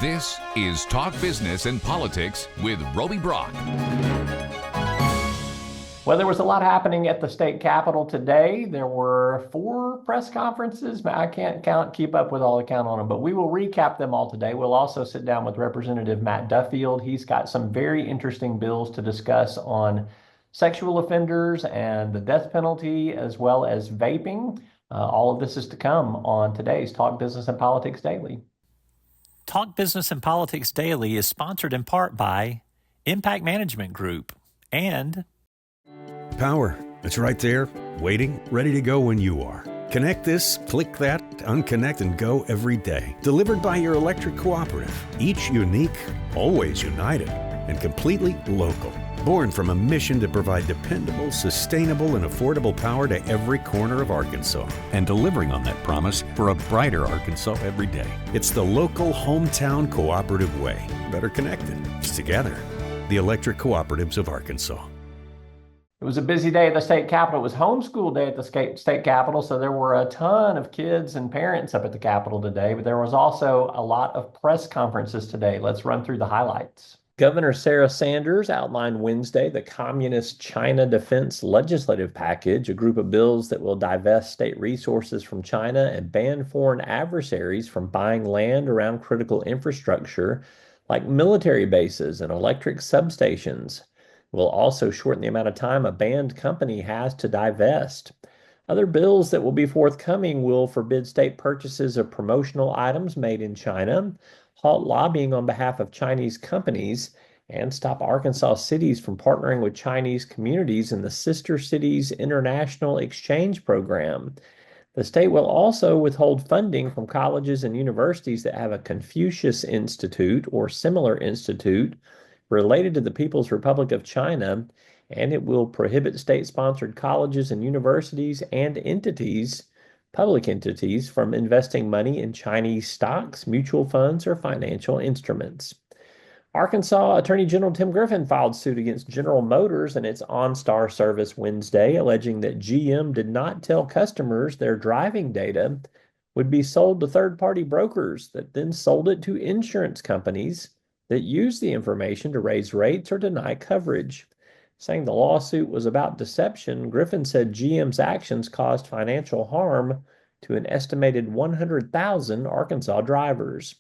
This is Talk Business and Politics with Roby Brock. Well, there was a lot happening at the state capitol today. There were 4 press conferences. I can't keep up with all the count on them, but we will recap them all today. We'll also sit down with Representative Matt Duffield. He's got some very interesting bills to discuss on sexual offenders and the death penalty, as well as vaping. All of this is to come on today's Talk Business and Politics Daily. Talk Business and Politics Daily is sponsored in part by Impact Management Group and Power. It's right there, waiting, ready to go when you are. Connect this, click that, unconnect and go every day. Delivered by your electric cooperative. Each unique, always united, and completely local. Born from a mission to provide dependable, sustainable, and affordable power to every corner of Arkansas. And delivering on that promise for a brighter Arkansas every day. It's the local hometown cooperative way. Better connected. It's together. The Electric Cooperatives of Arkansas. It was a busy day at the state capitol. It was homeschool day at the state capitol, so there were a ton of kids and parents up at the capitol today, but there was also a lot of press conferences today. Let's run through the highlights. Governor Sarah Sanders outlined Wednesday the Communist China Defense Legislative Package, a group of bills that will divest state resources from China and ban foreign adversaries from buying land around critical infrastructure like military bases and electric substations. It will also shorten the amount of time a banned company has to divest. Other bills that will be forthcoming will forbid state purchases of promotional items made in China, halt lobbying on behalf of Chinese companies, and stop Arkansas cities from partnering with Chinese communities in the Sister Cities International Exchange Program. The state will also withhold funding from colleges and universities that have a Confucius Institute or similar institute related to the People's Republic of China, and it will prohibit state-sponsored colleges and universities and entities, public entities, from investing money in Chinese stocks, mutual funds, or financial instruments. Arkansas Attorney General Tim Griffin filed suit against General Motors and its OnStar service Wednesday, alleging that GM did not tell customers their driving data would be sold to third-party brokers that then sold it to insurance companies that used the information to raise rates or deny coverage. Saying the lawsuit was about deception, Griffin said GM's actions caused financial harm to an estimated 100,000 Arkansas drivers.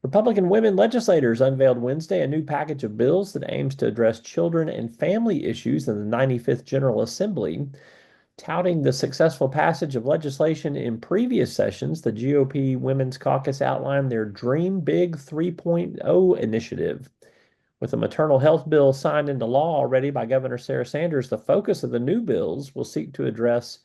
Republican women legislators unveiled Wednesday a new package of bills that aims to address children and family issues in the 95th General Assembly. Touting the successful passage of legislation in previous sessions, the GOP Women's Caucus outlined their Dream Big 3.0 initiative. With a maternal health bill signed into law already by Governor Sarah Sanders, the focus of the new bills will seek to address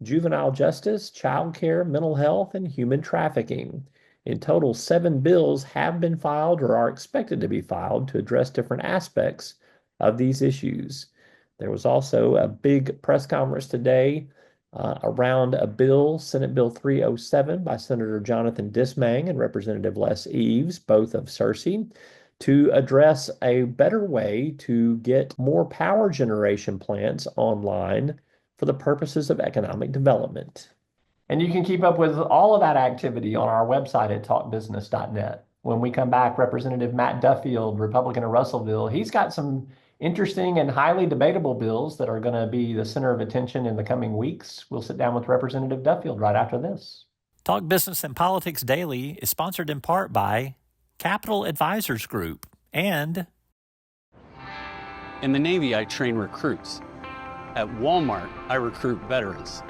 juvenile justice, child care, mental health, and human trafficking. In total, 7 bills have been filed or are expected to be filed to address different aspects of these issues. There was also a big press conference today around a bill, Senate Bill 307 by Senator Jonathan Dismang and Representative Les Eves, both of Searcy, to address a better way to get more power generation plants online for the purposes of economic development. And you can keep up with all of that activity on our website at talkbusiness.net. When we come back, Representative Matt Duffield, Republican of Russellville, he's got some interesting and highly debatable bills that are going to be the center of attention in the coming weeks. We'll sit down with Representative Duffield right after this. Talk Business and Politics Daily is sponsored in part by Capital Advisors Group and in the Navy, I train recruits. At Walmart, I recruit veterans.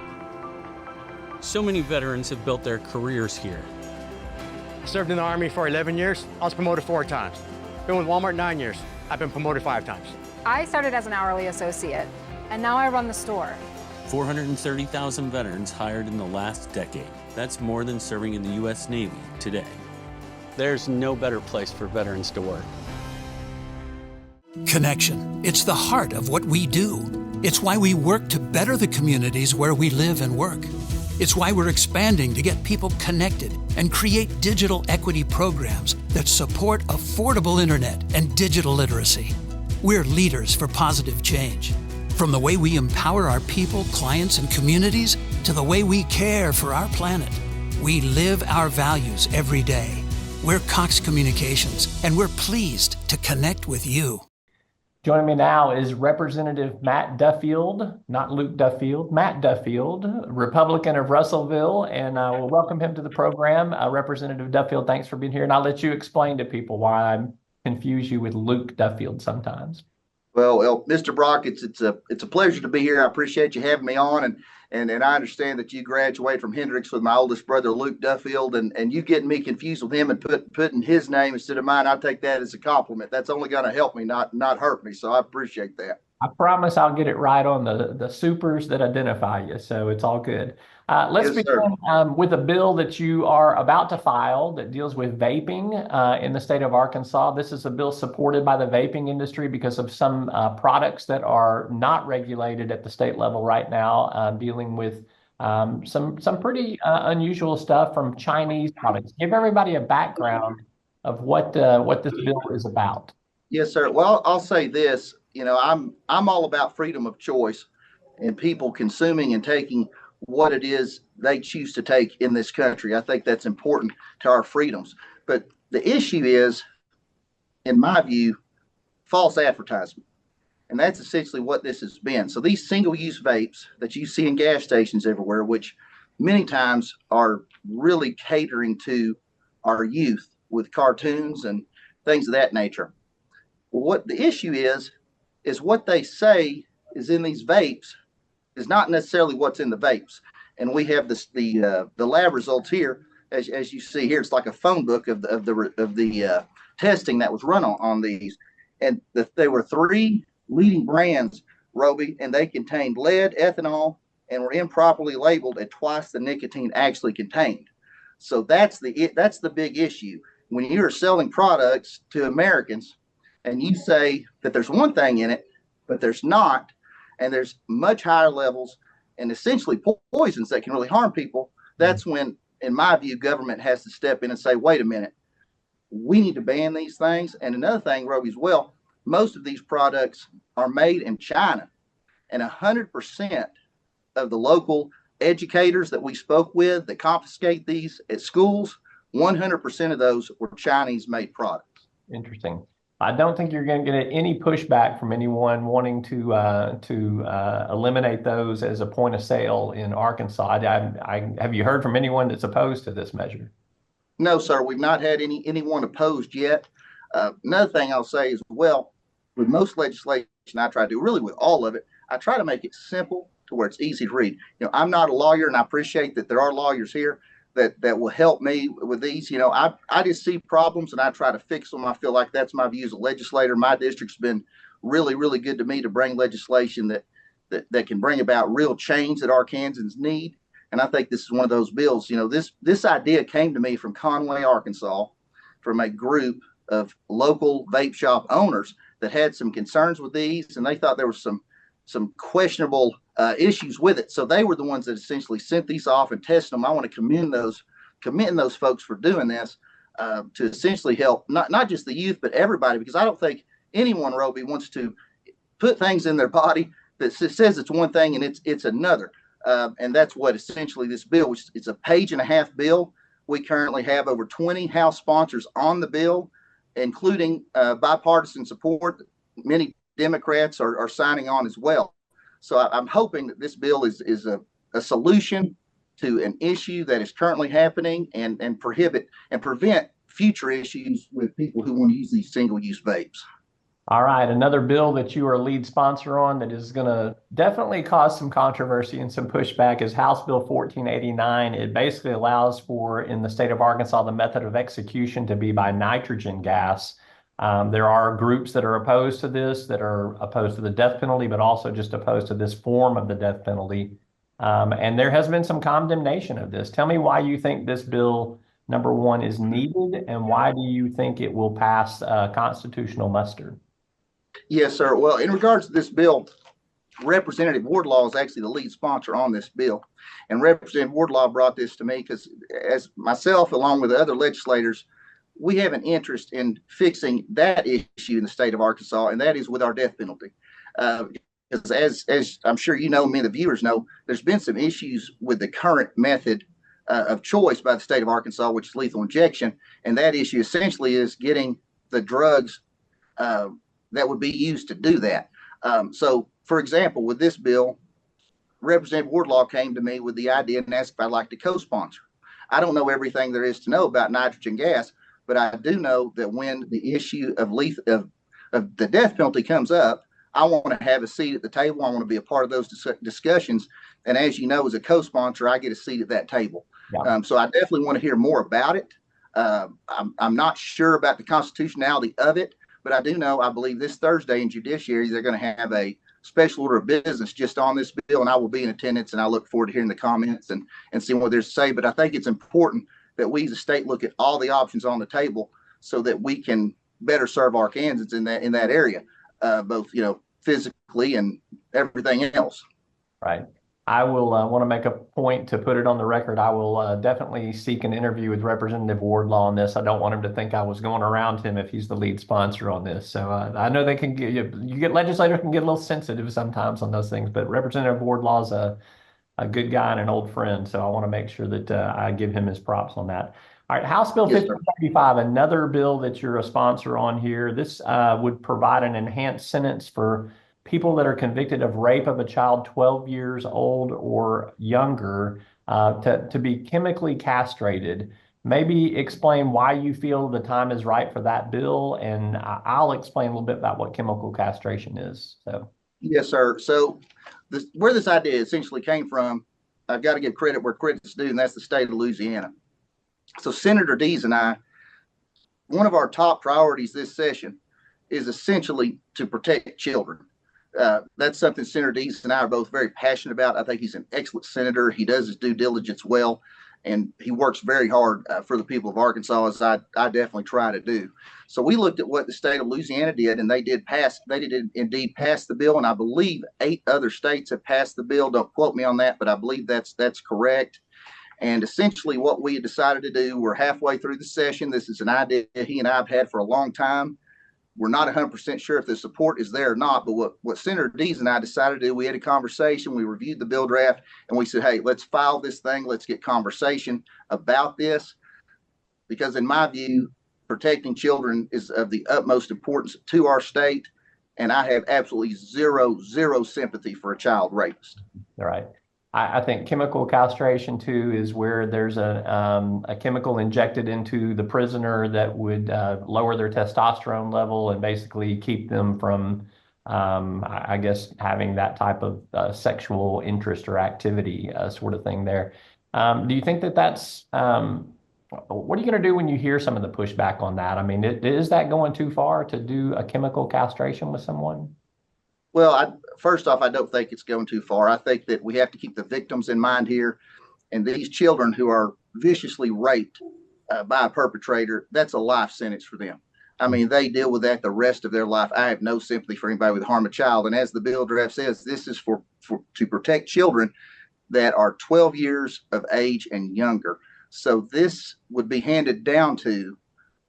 So many veterans have built their careers here. Served in the Army for 11 years. I was promoted 4 times. Been with Walmart 9 years. I've been promoted 5 times. I started as an hourly associate, and now I run the store. 430,000 veterans hired in the last decade. That's more than serving in the U.S. Navy today. There's no better place for veterans to work. Connection. It's the heart of what we do. It's why we work to better the communities where we live and work. It's why we're expanding to get people connected and create digital equity programs that support affordable internet and digital literacy. We're leaders for positive change. From the way we empower our people, clients, and communities to the way we care for our planet. We live our values every day. We're Cox Communications, and we're pleased to connect with you. Joining me now is Representative Matt Duffield, not Luke Duffield, Matt Duffield, Republican of Russellville, and we'll welcome him to the program. Representative Duffield, thanks for being here, and I'll let you explain to people why I confuse you with Luke Duffield sometimes. Well, Mr. Brock, it's a pleasure to be here. I appreciate you having me on, and I understand that you graduated from Hendrix with my oldest brother, Luke Duffield, and you getting me confused with him and putting his name instead of mine. I take that as a compliment. That's only going to help me, not hurt me. So I appreciate that. I promise I'll get it right on the supers that identify you, so it's all good. Let's begin with a bill that you are about to file that deals with vaping in the state of Arkansas. This is a bill supported by the vaping industry because of some products that are not regulated at the state level right now, dealing with some pretty unusual stuff from Chinese products. Give everybody a background of what this bill is about. Yes, sir. Well, I'll say this. You know, I'm all about freedom of choice and people consuming and taking what it is they choose to take in this country. I think that's important to our freedoms. But the issue is, in my view, false advertisement. And that's essentially what this has been. So these single-use vapes that you see in gas stations everywhere, which many times are really catering to our youth with cartoons and things of that nature. What the issue is what they say is in these vapes is not necessarily what's in the vapes. And we have the lab results here, as you see here. It's like a phone book of the testing that was run on these, and there were 3 leading brands, Roby, and they contained lead, ethanol, and were improperly labeled at twice the nicotine actually contained. So that's the big issue when you are selling products to Americans. And you say that there's one thing in it, but there's not, and there's much higher levels and essentially poisons that can really harm people. That's when, in my view, government has to step in and say, wait a minute, we need to ban these things. And another thing, Roby, as well, most of these products are made in China, and 100% of the local educators that we spoke with that confiscate these at schools, 100% of those were Chinese-made products. Interesting. I don't think you're going to get any pushback from anyone wanting to eliminate those as a point of sale in Arkansas. Have you heard from anyone that's opposed to this measure? No, sir. We've not had anyone opposed yet. Another thing I'll say is, well, with most legislation I try to do, really with all of it, I try to make it simple to where it's easy to read. You know, I'm not a lawyer, and I appreciate that there are lawyers here that will help me with these. You know, I just see problems and I try to fix them. I feel like that's my view as a legislator. My district's been really, really good to me to bring legislation that can bring about real change that Arkansans need. And I think this is one of those bills. You know, this idea came to me from Conway, Arkansas, from a group of local vape shop owners that had some concerns with these, and they thought there was some questionable issues with it. So they were the ones that essentially sent these off and tested them. I want to commend those folks for doing this to essentially help not just the youth, but everybody, because I don't think anyone, Roby, wants to put things in their body that says it's one thing and it's another. And that's what essentially this bill, which is a 1.5-page bill. We currently have over 20 House sponsors on the bill, including bipartisan support. Many Democrats are signing on as well. So I'm hoping that this bill is a solution to an issue that is currently happening and prevent future issues with people who want to use these single-use vapes. All right, another bill that you are a lead sponsor on that is going to definitely cause some controversy and some pushback is House Bill 1489. It basically allows for, in the state of Arkansas, the method of execution to be by nitrogen gas. There are groups that are opposed to this, that are opposed to the death penalty, but also just opposed to this form of the death penalty. And there has been some condemnation of this. Tell me why you think this bill, number one, is needed, and why do you think it will pass constitutional muster? Yes, sir. Well, in regards to this bill, Representative Wardlaw is actually the lead sponsor on this bill. And Representative Wardlaw brought this to me because, as myself, along with the other legislators, we have an interest in fixing that issue in the state of Arkansas, and that is with our death penalty. Because as I'm sure you know, many of the viewers know, there's been some issues with the current method of choice by the state of Arkansas, which is lethal injection. And that issue essentially is getting the drugs that would be used to do that. So, for example, with this bill, Representative Wardlaw came to me with the idea and asked if I'd like to co-sponsor. I don't know everything there is to know about nitrogen gas, but I do know that when the issue of the death penalty comes up, I want to have a seat at the table. I want to be a part of those discussions. And as you know, as a co-sponsor, I get a seat at that table. Yeah. So I definitely want to hear more about it. I'm not sure about the constitutionality of it, but I do know, I believe this Thursday in Judiciary, they're going to have a special order of business just on this bill, and I will be in attendance, and I look forward to hearing the comments and seeing what there's to say. But I think it's important that we as a state look at all the options on the table so that we can better serve Arkansans in that area, both, physically and everything else. Right. I will want to make a point to put it on the record. I will definitely seek an interview with Representative Wardlaw on this. I don't want him to think I was going around him if he's the lead sponsor on this. So I know they can get legislators can get a little sensitive sometimes on those things, but Representative Wardlaw is a good guy and an old friend. So I want to make sure that I give him his props on that. All right, House Bill 1575, another bill that you're a sponsor on here. This would provide an enhanced sentence for people that are convicted of rape of a child 12 years old or younger to be chemically castrated. Maybe explain why you feel the time is right for that bill, and I'll explain a little bit about what chemical castration is. So, yes, sir. So where this idea essentially came from, I've got to give credit where credit's due, and that's the state of Louisiana. So Senator Dees and I, one of our top priorities this session is essentially to protect children. That's something Senator Dees and I are both very passionate about. I think he's an excellent senator. He does his due diligence well, and he works very hard for the people of Arkansas, as I definitely try to do. So we looked at what the state of Louisiana did, and they did indeed pass the bill, and I believe 8 other states have passed the bill. Don't quote me on that, but I believe that's correct. And essentially what we decided to do, we're halfway through the session. This is an idea he and I have had for a long time. We're not 100% sure if the support is there or not, but what Senator Dees and I decided to do, we had a conversation, we reviewed the bill draft, and we said, hey, let's file this thing. Let's get conversation about this, because in my view, protecting children is of the utmost importance to our state, and I have absolutely zero sympathy for a child rapist. All right. I think chemical castration too is where there's a chemical injected into the prisoner that would lower their testosterone level and basically keep them from, I guess, having that type of sexual interest or activity sort of thing there. Do you think that's, what are you going to do when you hear some of the pushback on that? I mean, is that going too far to do a chemical castration with someone? Well, first off, I don't think it's going too far. I think that we have to keep the victims in mind here. And these children who are viciously raped by a perpetrator, that's a life sentence for them. I mean, they deal with that the rest of their life. I have no sympathy for anybody with harm a child. And as the bill draft says, this is to protect children that are 12 years of age and younger. So this would be handed down to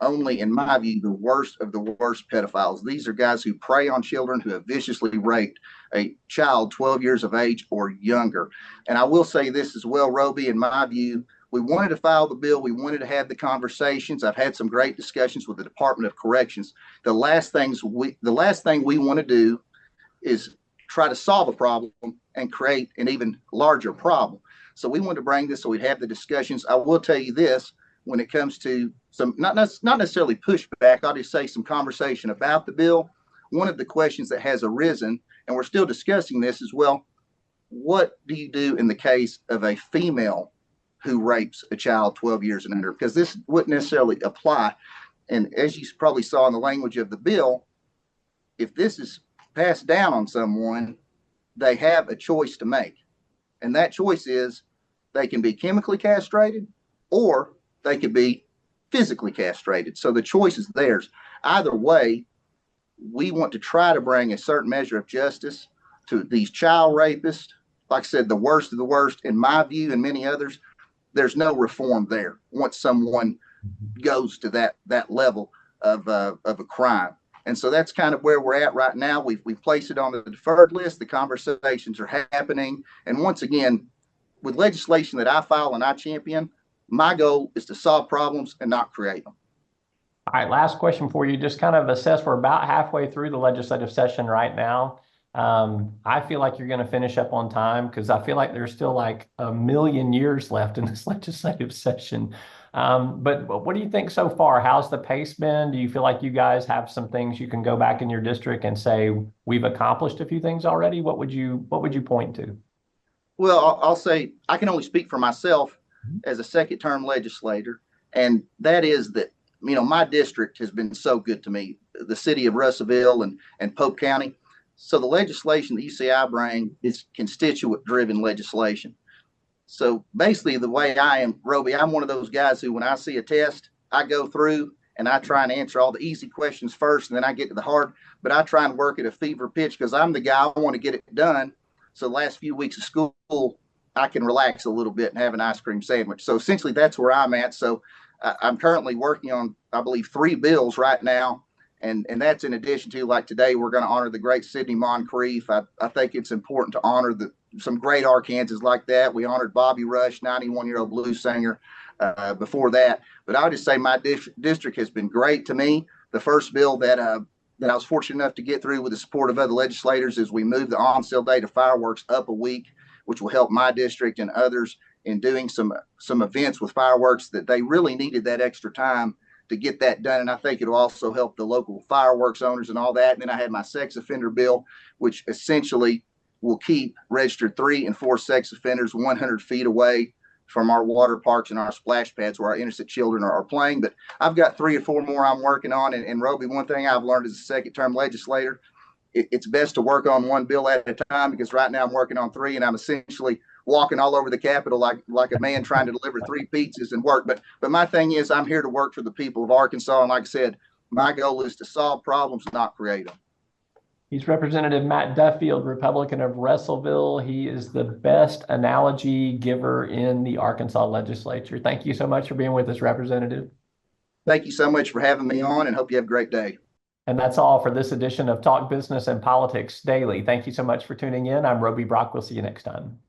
only, in my view, the worst of the worst pedophiles. These are guys who prey on children, who have viciously raped a child 12 years of age or younger. And I will say this as well, Roby, in my view, we wanted to file the bill. We wanted to have the conversations. I've had some great discussions with the Department of Corrections. The last thing we want to do is try to solve a problem and create an even larger problem. So we wanted to bring this so we'd have the discussions. I will tell you this, when it comes to some, not necessarily pushback, I'll just say some conversation about the bill. One of the questions that has arisen, and we're still discussing this as well, what do you do in the case of a female who rapes a child 12 years and under? Because this wouldn't necessarily apply. And as you probably saw in the language of the bill, if this is passed down on someone, they have a choice to make. And that choice is they can be chemically castrated or they could be physically castrated. So the choice is theirs. Either way, we want to try to bring a certain measure of justice to these child rapists. Like I said, the worst of the worst, in my view and many others. There's no reform there once someone goes to that level of a crime. And so that's kind of where we're at right now. We've placed it on the deferred list. The conversations are happening. And once again, with legislation that I file and I champion, my goal is to solve problems and not create them. All right, last question for you. Just kind of assess, we're about halfway through the legislative session right now. I feel like you're going to finish up on time because I feel like there's still like a million years left in this legislative session. But what do you think so far? How's the pace been? Do you feel like you guys have some things you can go back in your district and say, we've accomplished a few things already? What would you point to? Well, I'll say I can only speak for myself as a second term legislator. And that is that, my district has been so good to me, the city of Russellville and Pope County. So the legislation that UCI bring is constituent driven legislation. So basically the way I am, Roby, I'm one of those guys who, when I see a test, I go through and I try and answer all the easy questions first, and then I get to the hard, but I try and work at a fever pitch because I'm the guy, I want to get it done. So the last few weeks of school, I can relax a little bit and have an ice cream sandwich. So essentially that's where I'm at. So I'm currently working on, I believe, 3 bills right now. And that's in addition to, like today, we're going to honor the great Sidney Moncrief. I think it's important to honor some great Arkansans like that. We honored Bobby Rush, 91-year-old blues singer, before that. But I would just say my district has been great to me. The first bill that I was fortunate enough to get through with the support of other legislators is we moved the on-sale date of fireworks up a week, which will help my district and others in doing some events with fireworks that they really needed that extra time to get that done. And I think it'll also help the local fireworks owners and all that. And then I had my sex offender bill, which essentially will keep registered 3 and 4 sex offenders 100 feet away from our water parks and our splash pads where our innocent children are playing. But I've got 3 or 4 more I'm working on. And Roby, one thing I've learned as a second term legislator, it's best to work on 1 bill at a time, because right now I'm working on 3 and I'm essentially walking all over the Capitol like a man trying to deliver 3 pizzas and work. But my thing is, I'm here to work for the people of Arkansas. And like I said, my goal is to solve problems, not create them. He's Representative Matt Duffield, Republican of Russellville. He is the best analogy giver in the Arkansas legislature. Thank you so much for being with us, Representative. Thank you so much for having me on, and hope you have a great day. And that's all for this edition of Talk Business and Politics Daily. Thank you so much for tuning in. I'm Roby Brock. We'll see you next time.